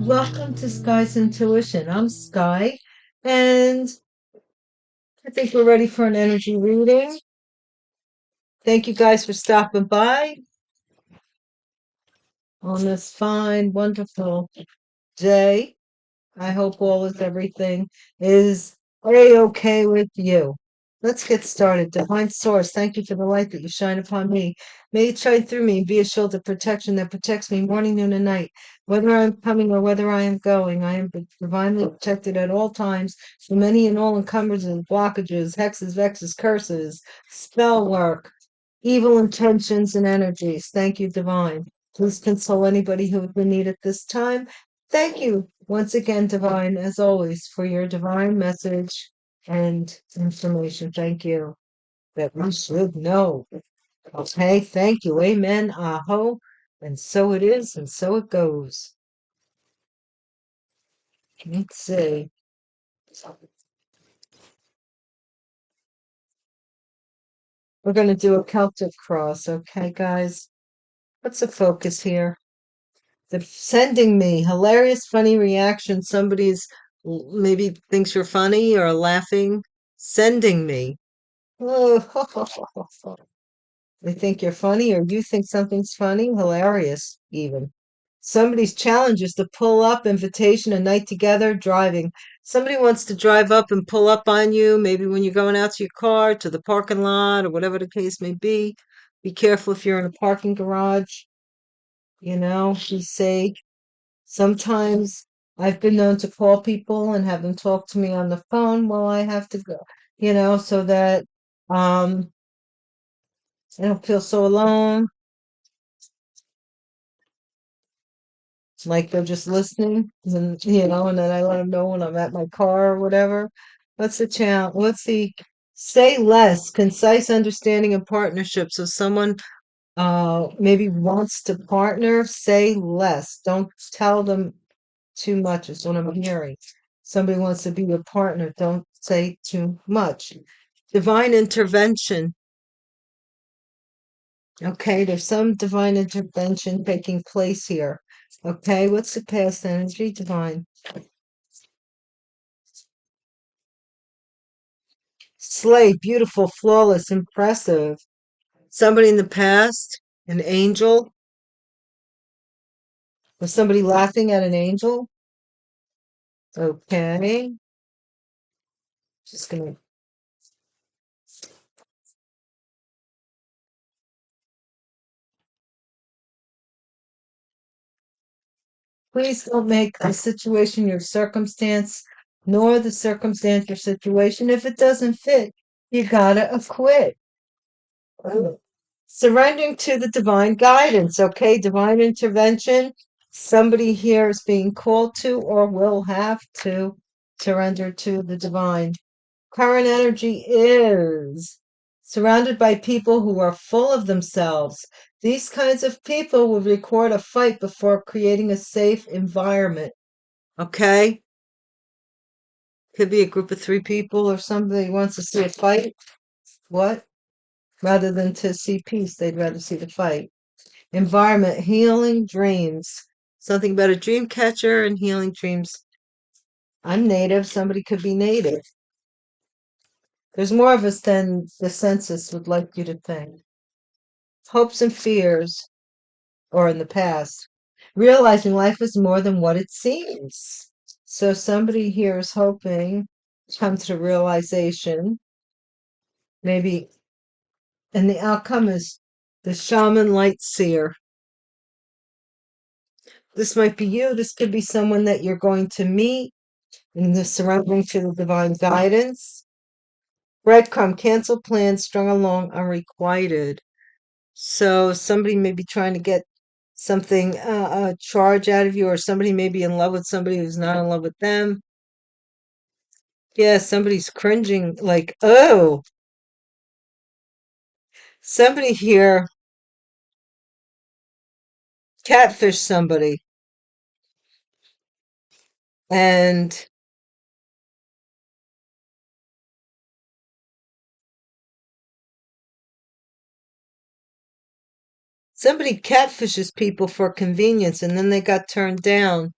Welcome to Sky's Intuition. I'm Sky, and I think we're ready for an energy reading. Thank you guys for stopping by on this fine, wonderful day. I hope all is everything is a-okay with you. Let's get started. Divine Source, thank you for the light that you shine upon me. May it shine through me and be a shield of protection that protects me morning, noon, and night. Whether I'm coming or whether I am going, I am divinely protected at all times from any and all encumbrances, blockages, hexes, vexes, curses, spell work, evil intentions, and energies. Thank you, Divine. Please console anybody who would need at this time. Thank you once again, Divine, as always, for your divine message and information. Thank you that we should know. Okay, thank you. Amen. Aho. And so it is, and so it goes. Let's see. We're going to do a Celtic cross, okay, guys? What's the focus here? The sending me hilarious, funny reaction. Somebody's maybe thinks you're funny or laughing. Sending me. Oh, they think you're funny, or you think something's funny, hilarious, even. Somebody's challenge is to pull up, invitation, a night together, driving. Somebody wants to drive up and pull up on you, maybe when you're going out to your car, to the parking lot, or whatever the case may be. Be careful if you're in a parking garage, be safe. Sometimes I've been known to call people and have them talk to me on the phone while I have to go, so that um I don't feel so alone, like they're just listening, and then I let them know when I'm at my car or whatever. What's the challenge? What's the say less, concise understanding and partnership. So someone maybe wants to partner, say less. Don't tell them too much is what I'm hearing. Somebody wants to be your partner, don't say too much. Divine intervention. Okay, there's some divine intervention taking place here. Okay, what's the past energy? Divine. Slay, beautiful, flawless, impressive. Somebody in the past, an angel. Was somebody laughing at an angel? Okay, just gonna. Please don't make the situation your circumstance, nor the circumstance your situation. If it doesn't fit, you gotta acquit. Surrendering to the divine guidance, okay? Divine intervention. Somebody here is being called to or will have to surrender to the divine. Current energy is surrounded by people who are full of themselves. These kinds of people will record a fight before creating a safe environment. Okay? Could be a group of 3 people or somebody wants to see a fight. What? Rather than to see peace, they'd rather see the fight. Environment, healing dreams. Something about a dream catcher and healing dreams. I'm native, somebody could be native. There's more of us than the census would like you to think. Hopes and fears, or in the past. Realizing life is more than what it seems. So somebody here is hoping to come to the realization, maybe, and the outcome is the shaman light seer. This might be you. This could be someone that you're going to meet in the surrendering to the divine guidance. Breadcrumb, cancel plans, strung along, unrequited. So somebody may be trying to get something, a charge out of you, or somebody may be in love with somebody who's not in love with them. Yeah, somebody's cringing, like, oh, somebody here catfish somebody. And somebody catfishes people for convenience and then they got turned down.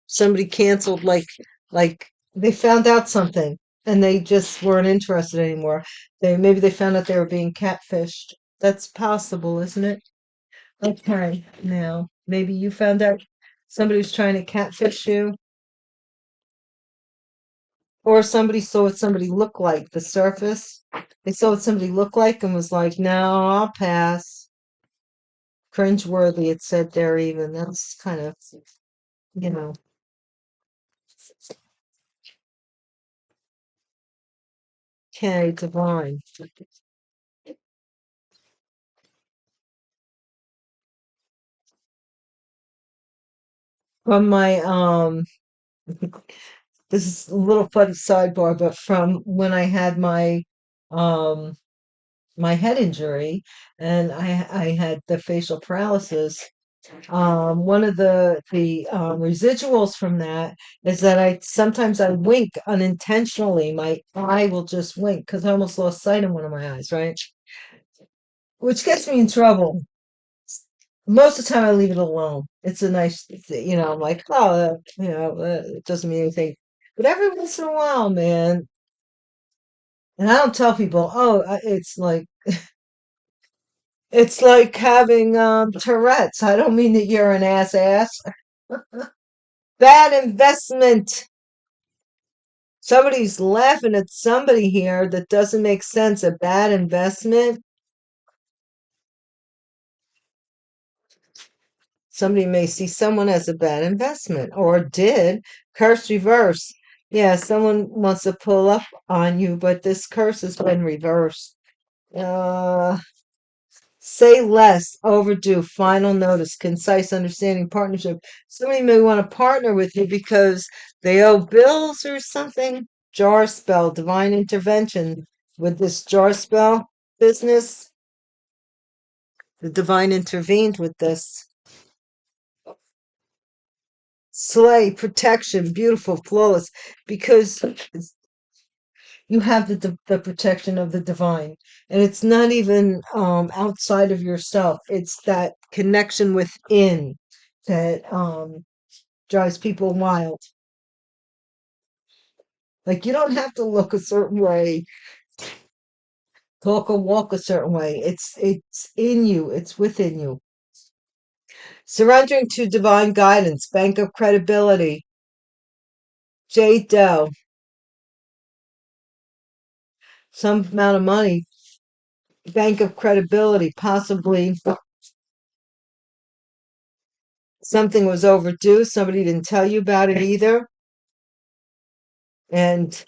Somebody canceled, like they found out something and they just weren't interested anymore. Maybe they found out they were being catfished. That's possible, isn't it? Okay, now maybe you found out somebody was trying to catfish you, or somebody saw what somebody looked like, the surface. They saw what somebody looked like and was like, no, I'll pass. Cringeworthy, it said there even. That's kind of, you know, okay, divine. From my this is a little fun sidebar, but from when I had um my head injury and I had the facial paralysis. One of the residuals from that is that I sometimes I wink unintentionally. My eye will just wink because I almost lost sight in one of my eyes, right? Which gets me in trouble. Most of the time, I leave it alone. It's a nice, I'm like, oh, it doesn't mean anything. But every once in a while, man, and I don't tell people, oh, it's like having Tourette's. I don't mean that you're an ass. Bad investment. Somebody's laughing at somebody here that doesn't make sense. A bad investment. Somebody may see someone as a bad investment or did. Curse reverse. Yeah, someone wants to pull up on you, but this curse has been reversed. Uh, say less, overdue, final notice, concise understanding, partnership. Somebody may want to partner with you because they owe bills or something. Jar spell, divine intervention. With this jar spell business, the divine intervened with this. Slay, protection, beautiful, flawless, because you have the protection of the divine, and it's not even outside of yourself. It's that connection within that drives people wild. Like you don't have to look a certain way, talk or walk a certain way. It's in you. It's within you. Surrendering to divine guidance, bank of credibility. Jade Doe, some amount of money, bank of credibility, possibly something was overdue. Somebody didn't tell you about it either. And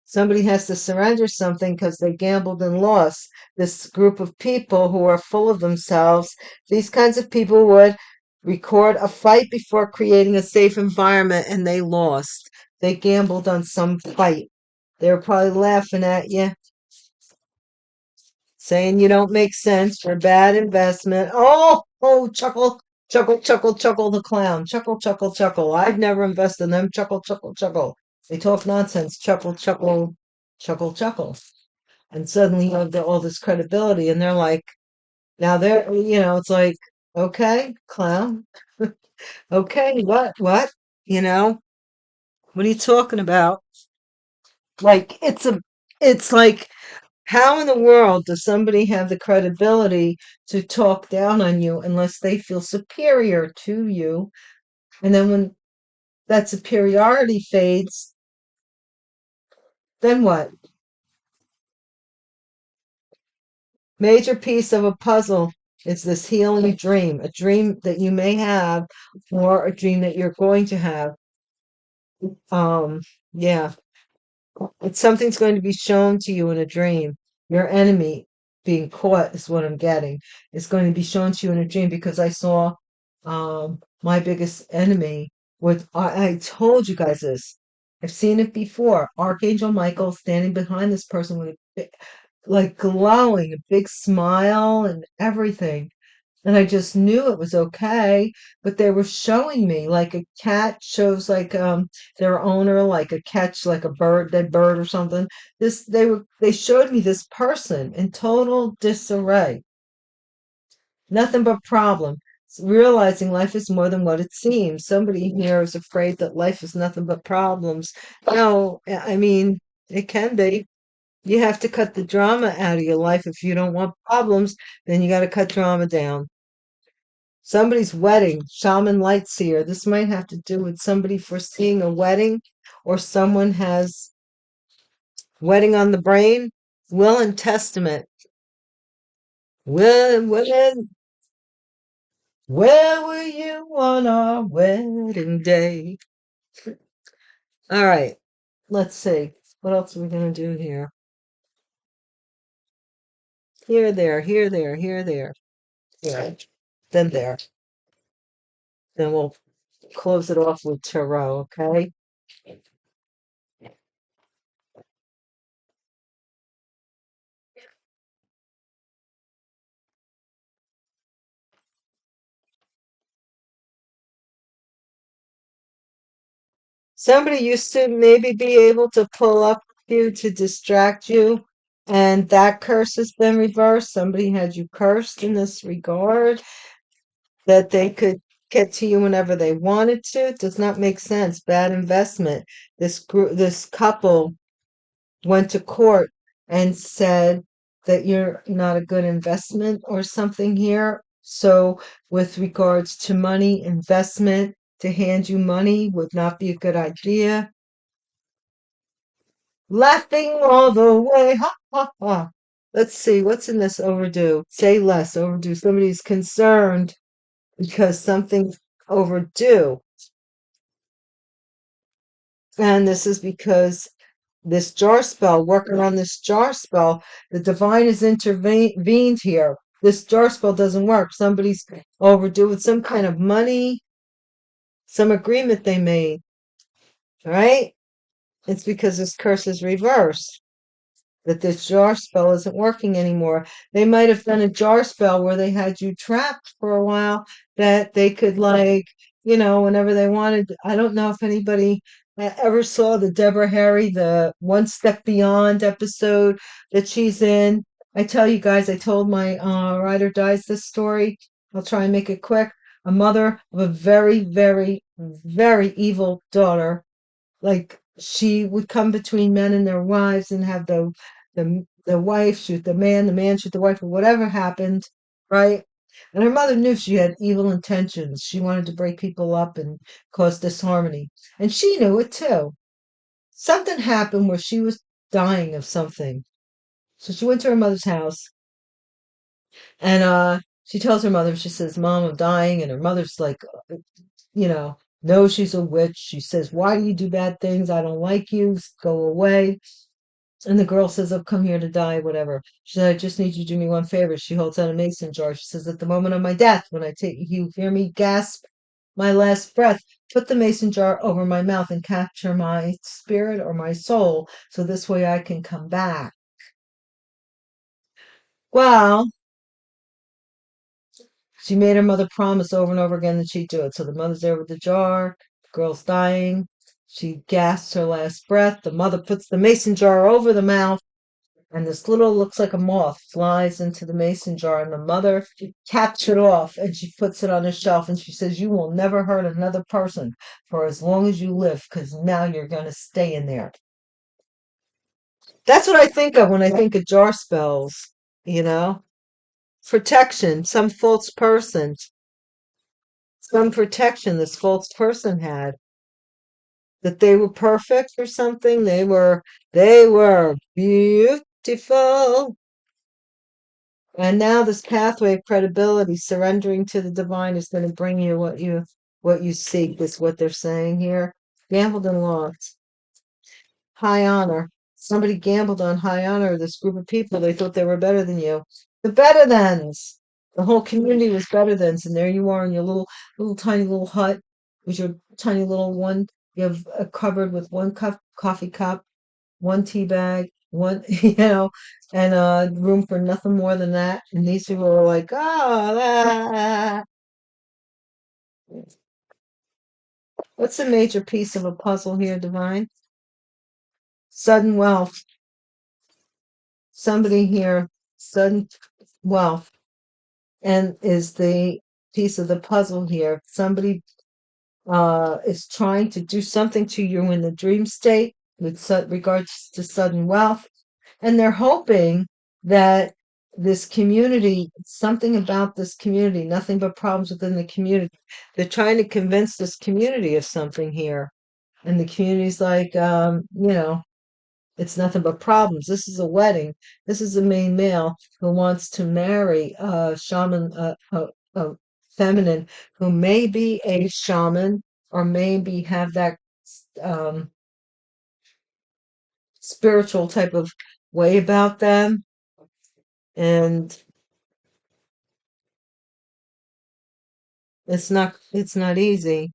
somebody has to surrender something because they gambled and lost. This group of people who are full of themselves, these kinds of people would record a fight before creating a safe environment and they lost. They gambled on some fight. They were probably laughing at you, saying you don't make sense for bad investment. Oh, chuckle, chuckle, chuckle, chuckle the clown. Chuckle, chuckle, chuckle. I've never invested in them. Chuckle, chuckle, chuckle. They talk nonsense. Chuckle, chuckle, chuckle, chuckle. And suddenly you have all this credibility, and they're like, now it's like, okay, clown. Okay, what? You know, what are you talking about? Like, it's like, how in the world does somebody have the credibility to talk down on you unless they feel superior to you? And then when that superiority fades, then what? Major piece of a puzzle is this healing dream, a dream that you may have, or a dream that you're going to have. Yeah, it's something's going to be shown to you in a dream. Your enemy being caught is what I'm getting. It's going to be shown to you in a dream because I saw my biggest enemy with I told you guys this. I've seen it before. Archangel Michael standing behind this person with like glowing, a big smile and everything. And I just knew it was okay, but they were showing me like a cat shows like their owner like a catch like a bird, dead bird or something. They showed me this person in total disarray. Nothing but problem. realizing life is more than what it seems. Somebody here is afraid that life is nothing but problems. No, I mean, it can be. You have to cut the drama out of your life. If you don't want problems, then you got to cut drama down. Somebody's wedding, shaman light seer. This might have to do with somebody foreseeing a wedding, or someone has wedding on the brain. Will and testament. When, where were you on our wedding day? All right, let's see. What else are we going to do here? Here, there, here, there, here, there. Here, then there. Then we'll close it off with tarot, okay? Somebody used to maybe be able to pull up you to distract you, and that curse has been reversed. Somebody had you cursed in this regard, that they could get to you whenever they wanted to. It does not make sense. Bad investment. This couple went to court and said that you're not a good investment or something here. So, with regards to money, investment, to hand you money would not be a good idea. Laughing all the way. Ha ha ha. Let's see, what's in this overdue? Say less, overdue. Somebody's concerned because something's overdue. And this is because this jar spell, working on this jar spell, the divine is intervened here. This jar spell doesn't work. Somebody's overdue with some kind of money, some agreement they made. All right? It's because this curse is reversed, that this jar spell isn't working anymore. They might have done a jar spell where they had you trapped for a while, that they could, like, whenever they wanted. I don't know if anybody ever saw the Deborah Harry, the One Step Beyond episode that she's in. I tell you guys, I told my Ride or Dies this story. I'll try and make it quick. A mother of a very, very, very evil daughter, like, she would come between men and their wives and have the wife shoot the man shoot the wife, or whatever happened, right? And her mother knew she had evil intentions. She wanted to break people up and cause disharmony. And she knew it too. Something happened where she was dying of something. So she went to her mother's house, and she tells her mother, she says, "Mom, I'm dying." And her mother's like, you know, no, she's a witch. She says, "Why do you do bad things? I don't like you. Go away." And the girl says, "I've come here to die, whatever." She said, "I just need you to do me one favor." She holds out a mason jar. She says, "At the moment of my death, when I take you hear me gasp my last breath, put the mason jar over my mouth and capture my spirit or my soul, so this way I can come back." Well, she made her mother promise over and over again that she'd do it. So the mother's there with the jar, the girl's dying. She gasps her last breath. The mother puts the mason jar over the mouth, and this little, looks like a moth, flies into the mason jar, and the mother caps it off, and she puts it on a shelf, and she says, "You will never hurt another person for as long as you live, because now you're going to stay in there." That's what I think of when I think of jar spells, you know? Protection, some protection this false person had, that they were perfect or something. They were beautiful. And now this pathway of credibility, surrendering to the divine, is going to bring you what you seek, is what they're saying here. Gambled and lost. High honor. Somebody gambled on high honor. This group of people, they thought they were better than you. The better thans. The whole community was better thans, and there you are in your little tiny little hut with your tiny little one. You have a cupboard with one coffee cup, one tea bag, one, and room for nothing more than that. And these people were like, "Oh, ah." What's the major piece of a puzzle here, Divine? Sudden wealth. Somebody here, sudden wealth, and is the piece of the puzzle here. Somebody is trying to do something to you in the dream state with regards to sudden wealth, and they're hoping that this community, something about this community, nothing but problems within the community. They're trying to convince this community of something here, and the community's like, it's nothing but problems. This is a wedding. This is a main male who wants to marry a shaman, a feminine who may be a shaman or maybe have that um, spiritual type of way about them. And it's not easy.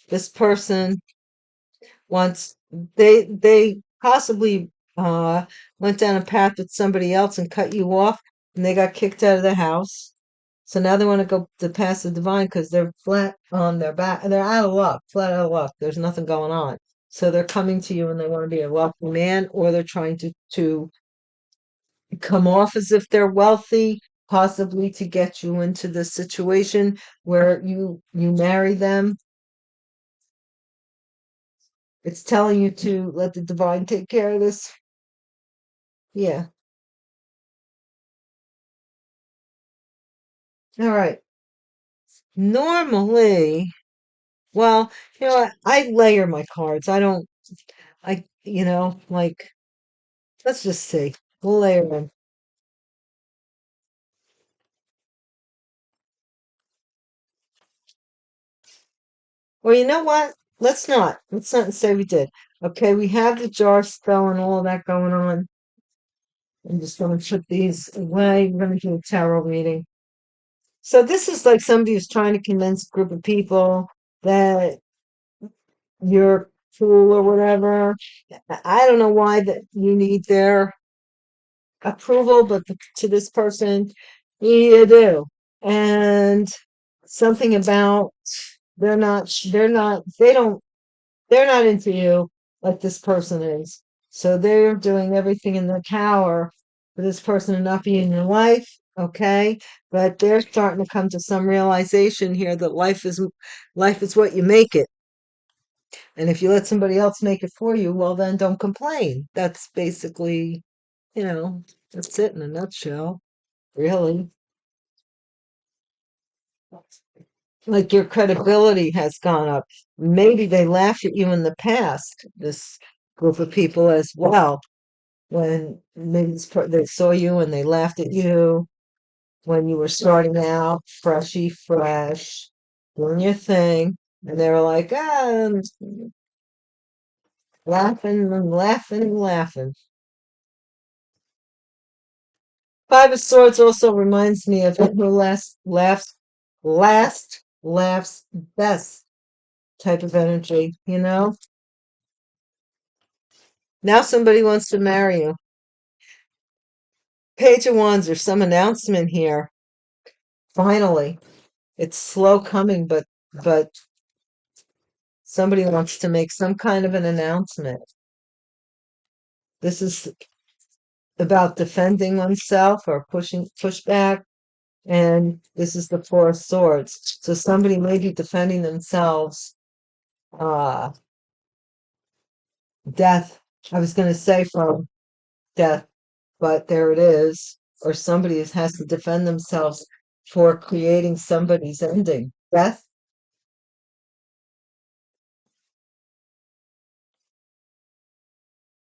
This person wants they possibly went down a path with somebody else and cut you off, and they got kicked out of the house. So now they want to go to pass the divine because they're flat on their back and they're out of luck, flat out of luck. There's nothing going on. So they're coming to you and they want to be a wealthy man, or they're trying to come off as if they're wealthy, possibly to get you into the situation where you marry them. It's telling you to let the divine take care of this. Yeah. All right. Normally, well, I layer my cards. I don't, like, let's just see. We'll layer them. Well, you know what? Let's not. Let's not say we did. Okay, we have the jar spell and all that going on. I'm just going to put these away. We're going to do a tarot reading. So this is like somebody who's trying to convince a group of people that you're cool or whatever. I don't know why that you need their approval, but to this person, you do. And something about they're not into you like this person is. So they're doing everything in their power for this person to not be in your life, okay? But they're starting to come to some realization here that life is what you make it. And if you let somebody else make it for you, well then don't complain. That's basically, you know, that's it in a nutshell, really. Like your credibility has gone up. Maybe they laughed at you in the past, this group of people as well, when maybe they saw you and they laughed at you when you were starting out, freshy fresh, doing your thing, and they were like, laughing and laughing and laughing. Five of Swords also reminds me of him who laughs best type of energy. Now somebody wants to marry you. Page of Wands, there's some announcement here. Finally. It's slow coming, but somebody wants to make some kind of an announcement. This is about defending oneself or push back. And this is the Four of Swords. So somebody may be defending themselves. Uh, Death. I was going to say from death, but there it is. Or somebody has to defend themselves for creating somebody's ending. Death.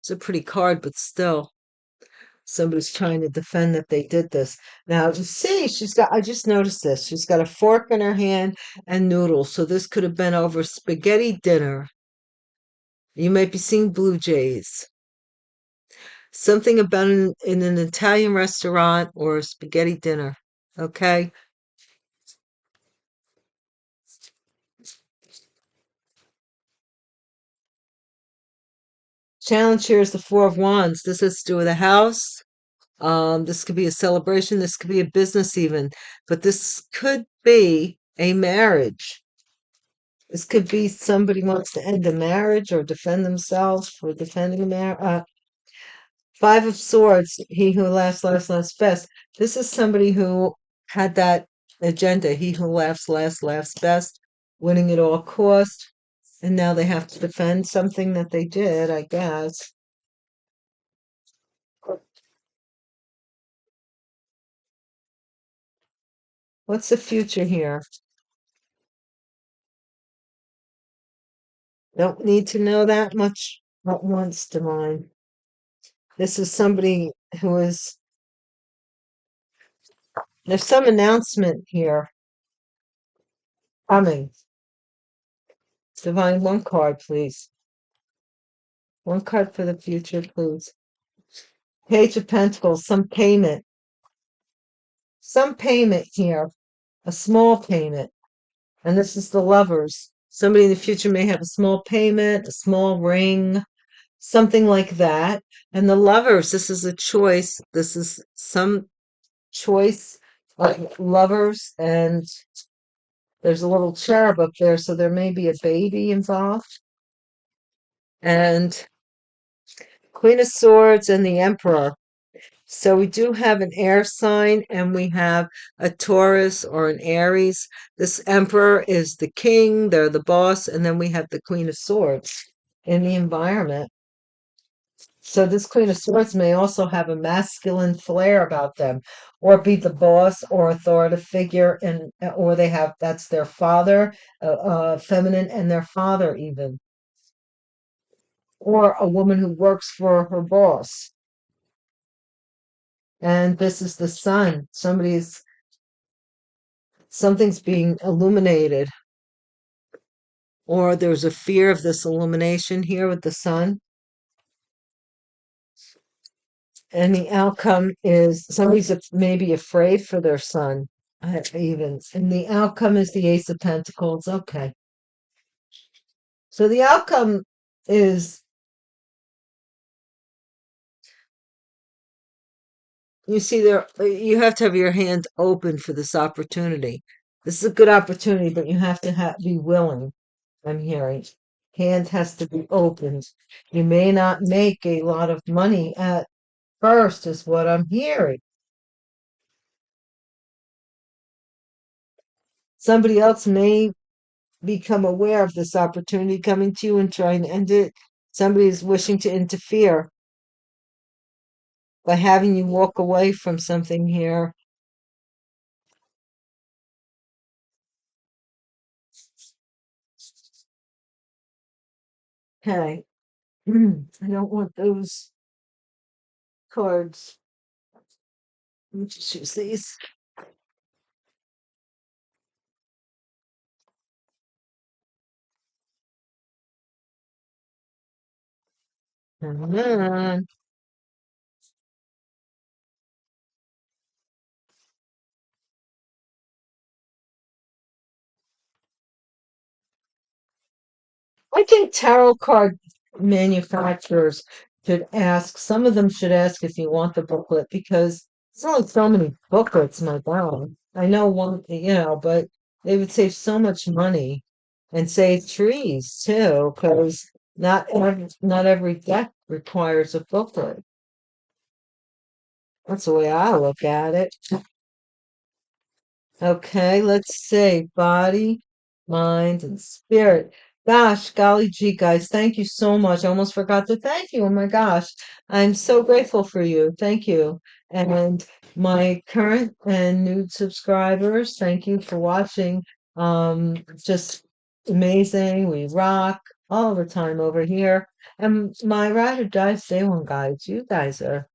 It's a pretty card, but still, somebody's trying to defend that they did this. Now, you see, I just noticed this. She's got a fork in her hand and noodles. So this could have been over spaghetti dinner. You might be seeing Blue Jays. Something about in an Italian restaurant or a spaghetti dinner. Okay. Challenge here is the Four of Wands. This has to do with a house. This could be a celebration. This could be a business even, but this could be a marriage. This could be somebody wants to end a marriage or defend themselves for defending a marriage. Five of Swords, he who laughs best. This is somebody who had that agenda. He who laughs last laughs best, winning at all cost. And now they have to defend something that they did, I guess. What's the future here? Don't need to know that much at once, Divine. This is somebody who is, there's some announcement here coming. Divine, one card, please. One card for the future, please. Page of Pentacles, some payment. Some payment here, a small payment. And this is the Lovers. Somebody in the future may have a small payment, a small ring, something like that. And the Lovers, this is a choice. This is some choice of lovers, and there's a little cherub up there, so there may be a baby involved. And Queen of Swords and the Emperor. So we do have an air sign, and we have a Taurus or an Aries. This Emperor is the king, they're the boss, and then we have the Queen of Swords in the environment. So this Queen of Swords may also have a masculine flair about them, or be the boss or authoritative figure, and or they have that's their father, feminine, and their father even, or a woman who works for her boss. And this is the sun. Something's being illuminated, or there's a fear of this illumination here with the sun. And the outcome is somebody's maybe afraid for their son, even. And the outcome is the Ace of Pentacles. Okay. So the outcome is, you see, there you have to have your hand open for this opportunity. This is a good opportunity, but you have to be willing. I'm hearing hand has to be opened. You may not make a lot of money at first, is what I'm hearing. Somebody else may become aware of this opportunity coming to you and trying to end it. Somebody is wishing to interfere by having you walk away from something here. Okay. I don't want those cards. Let me just use these. Come on. I think tarot card manufacturers should ask, some of them should ask if you want the booklet, because there's only so many booklets, my God. I know one, but they would save so much money and save trees too, because not every deck requires a booklet. That's the way I look at it. Okay, let's see. Body, mind, and spirit. Gosh, golly gee, guys, thank you so much. I almost forgot to thank you. Oh my gosh. I'm so grateful for you. Thank you. And my current and new subscribers, thank you for watching. Just amazing. We rock all the time over here. And my ride or die stay one guides, you guys are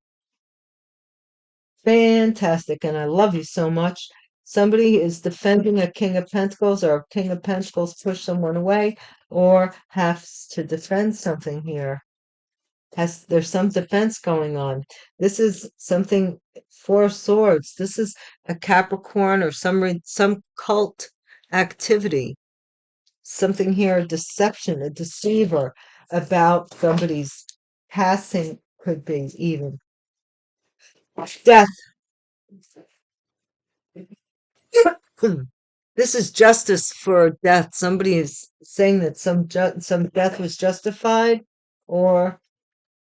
fantastic, and I love you so much. Somebody is defending a King of Pentacles, or a King of Pentacles push someone away, or has to defend something here. There's some defense going on. This is something, Four of Swords. This is a Capricorn or some cult activity. Something here, a deception, a deceiver about somebody's passing, could be even death. This is justice for death. Somebody is saying that some death was justified, or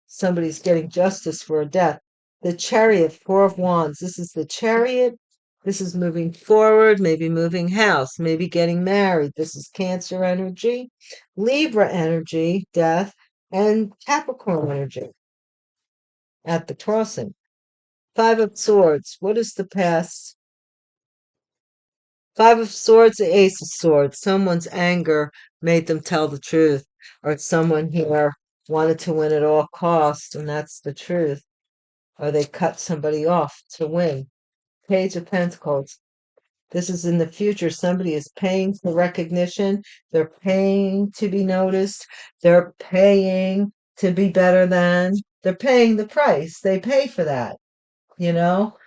somebody's getting justice for a death. The Chariot, Four of Wands. This is the Chariot This is moving forward, maybe moving house, maybe getting married. This is Cancer energy, Libra energy, death, and Capricorn energy at the crossing. Five of Swords. What is the past? Five of Swords, the Ace of Swords. Someone's anger made them tell the truth, or someone here wanted to win at all costs, and that's the truth. Or they cut somebody off to win. Page of Pentacles. This is in the future. Somebody is paying for recognition. They're paying to be noticed. They're paying to be better than. They're paying the price. They pay for that, you know?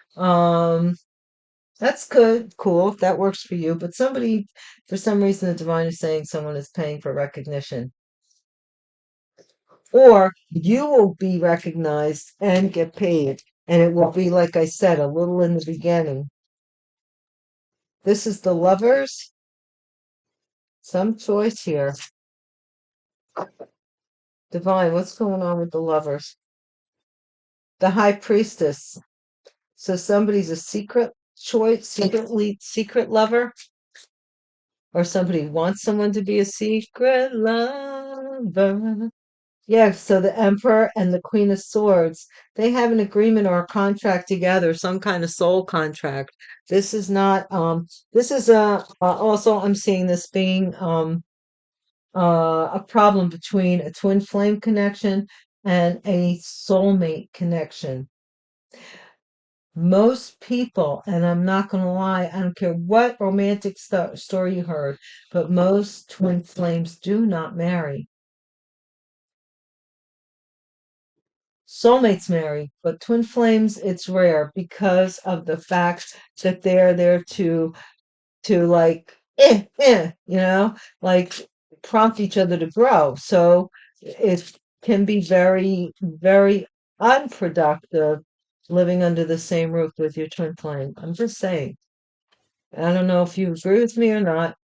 That's good, cool, if that works for you. But somebody, for some reason, the divine is saying someone is paying for recognition. Or you will be recognized and get paid. And it will be, like I said, a little in the beginning. This is the Lovers. Some choice here. Divine, what's going on with the Lovers? The High Priestess. So somebody's a secret choice, secret lover, or somebody wants someone to be a secret lover. Yeah, so the Emperor and the Queen of Swords, they have an agreement or a contract together, some kind of soul contract. This is not this is also I'm seeing this being a problem between a twin flame connection and a soulmate connection. Most people, and I'm not going to lie, I don't care what romantic story you heard, but most twin flames do not marry. Soulmates marry, but twin flames, it's rare because of the fact that they're there to like, like prompt each other to grow. So it can be very, very unproductive living under the same roof with your twin flame. I'm just saying. I don't know if you agree with me or not,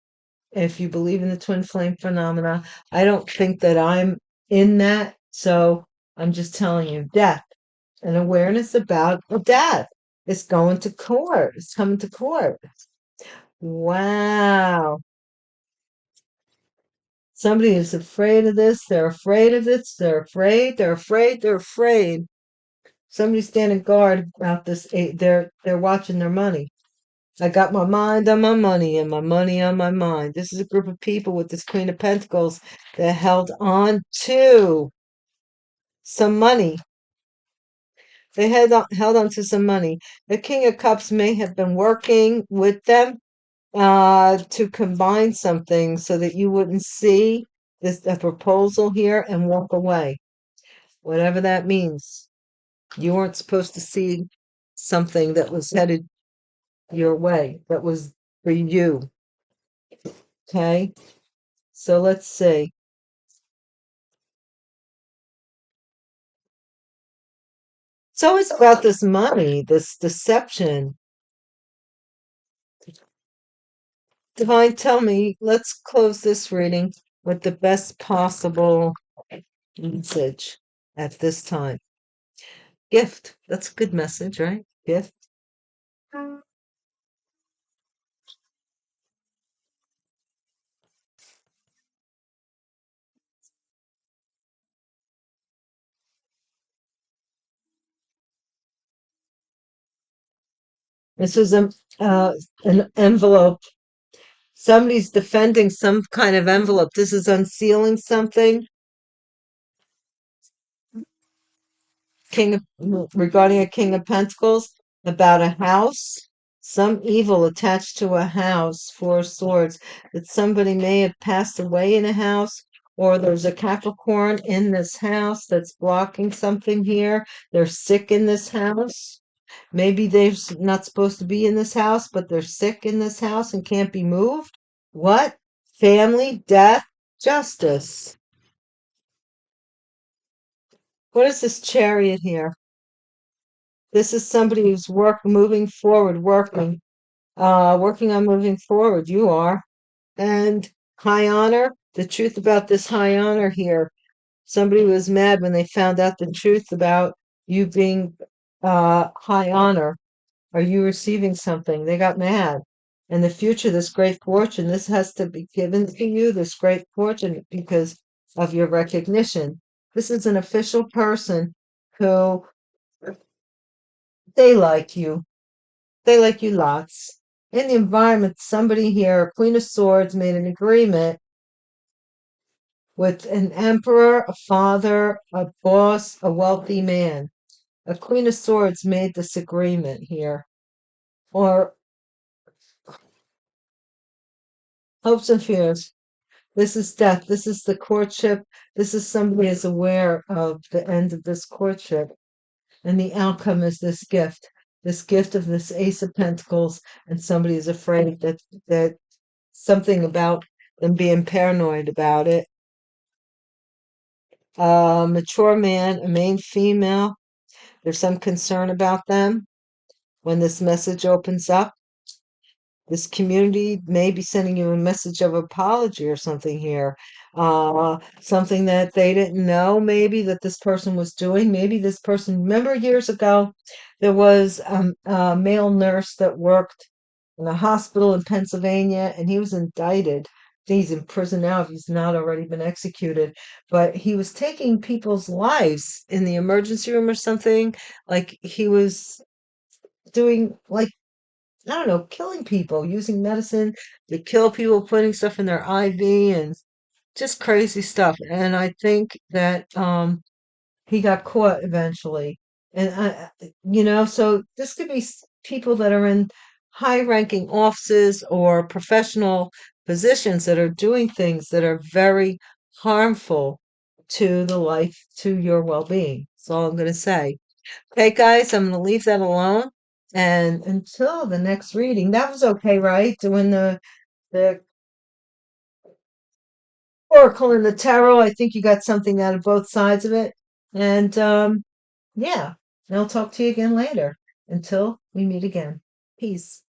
if you believe in the twin flame phenomena. I don't think that I'm in that. So I'm just telling you death, an awareness about death. It's going to court. It's coming to court. Wow. Somebody is afraid of this. They're afraid of this. They're afraid. They're afraid. They're afraid. Somebody's standing guard about this. They're watching their money. I got my mind on my money and my money on my mind. This is a group of people with this Queen of Pentacles that held on to some money. They held on to some money. The King of Cups may have been working with them to combine something so that you wouldn't see a proposal here and walk away. Whatever that means. You weren't supposed to see something that was headed your way, that was for you. Okay? So let's see. It's always about this money, this deception. Divine, tell me, let's close this reading with the best possible message at this time. Gift. That's a good message, right? Gift. This is an envelope. Somebody's defending some kind of envelope. This is unsealing something. Regarding a King of Pentacles, about a house, some evil attached to a house, Four of Swords, that somebody may have passed away in a house, or there's a Capricorn in this house that's blocking something here. They're sick in this house. Maybe they're not supposed to be in this house, but they're sick in this house and can't be moved. What? Family, death, justice. What is this Chariot here? This is somebody who's moving forward, working on moving forward. You are. And high honor, the truth about this high honor here. Somebody was mad when they found out the truth about you being high honor. Are you receiving something? They got mad. In the future, this great fortune, this has to be given to you, this great fortune, because of your recognition. This is an official person who they like you. They like you lots. In the environment, somebody here, Queen of Swords, made an agreement with an emperor, a father, a boss, a wealthy man. A Queen of Swords made this agreement here. Or hopes and fears. This is death. This is the courtship. This is somebody is aware of the end of this courtship. And the outcome is this gift of this Ace of Pentacles, and somebody is afraid that something about them being paranoid about it. A mature man, a main female, there's some concern about them when this message opens up. This community may be sending you a message of apology or something here. Something that they didn't know, maybe that this person was doing. Maybe this person, remember years ago, there was a male nurse that worked in a hospital in Pennsylvania, and he was indicted. He's in prison now if he's not already been executed. But he was taking people's lives in the emergency room or something. Like he was doing like I don't know, killing people, using medicine to kill people, putting stuff in their IV and just crazy stuff. And I think that he got caught eventually. And so this could be people that are in high-ranking offices or professional positions that are doing things that are very harmful to the life, to your well-being. That's all I'm going to say. Okay, guys, I'm going to leave that alone. And until the next reading, that was okay, right? Doing the oracle and the tarot. I think you got something out of both sides of it. And yeah, and I'll talk to you again later. Until we meet again. Peace.